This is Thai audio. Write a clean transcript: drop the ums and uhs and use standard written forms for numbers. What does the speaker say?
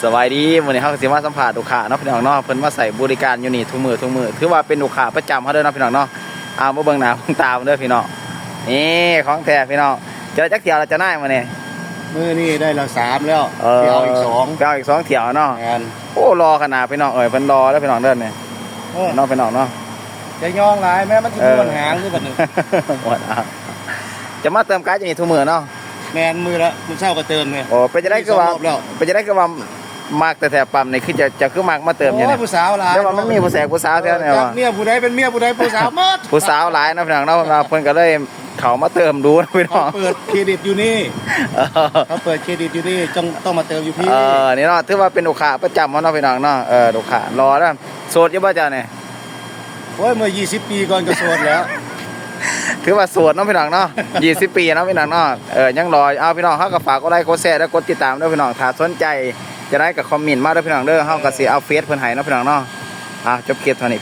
สวัสดีวันนี้เขาสิมาสัมภาษณ์ลูกค้าเนาะพี่น้องเนาะเพิ่นมาใส่บริการอยู่นี่ทุกมือถือว่าเป็นลูกค้าประจำเขาเด้อเนาะพี่น้องเนาะเอามาเบิ่งหน้าเบิ่งตาเด้อพี่น้องนี่ของแท้พี่น้องเจอจักเที่ยวเราจะได้มาเนี่ย มือนี่ได้ละ3แล้วเดี๋ยวอีก2ไปเอาอีก2เที่ยวเนาะ งาน โอ้รอขนาดพี่น้องเพิ่นรอแล้วพี่น้องเด้อเนี่ยเนาะพี่น้องเนาะ จะย่องหลายแม่มันจะม้วนหางคือบัดนึง หมดอ่ะจะมาเติมก๊าซอย่างนี้ทุกมือเนาะ แมนมือละมือเช้าก็เติมไง โอ้เป็นจะได้คือว่า 2 รอบแล้ว เป็นจะได้คือว่ามากแต่แถบปั๊มนี่คือจะคือมากมาเติมอยู่ โอ้ เนี่ย ยผู้สาวหลาย แต่ว่ามันมีผู้แสกผู้สาวแท้เนี่ยว่า เมียผู้ใดเป็นเมียผู้ใดผู้สาวหมด ผู้สาวหลายนะพี่น้องเนาะเพิ่นก็เลยเขามาเติมดูนะพี่น้อง เขาเปิดเครดิตอยู่นี่เขาเปิดเครดิตอยู่นี่ต้องมาเติมอยู่พี่ นี่เนาะถือว่าเป็นลูกค้าประจำของเนาะพี่น้องเนาะลูกค้ารอแล้วโสดอยู่บ่เจ้าเนี่ย โอ้ยเมื่อ20 ปีก่อนก็โสดแล้ว ถือว่าโสดเนาะพี่น้องเนาะ20 ปีเนาะพี่น้องเนาะยังรอเอาพี่น้องเฮาก็ฝากกดไลค์กดแชร์และกดติดตามด้วยพี่น้องถ้าสนใจจะได้ก็คอมเมนต์มาด้วยพี่น้องเด้อเฮาก็สิเอาเฟซเพิ่นให้เนาะพี่น้องเนาะจบคลิปเท่านี้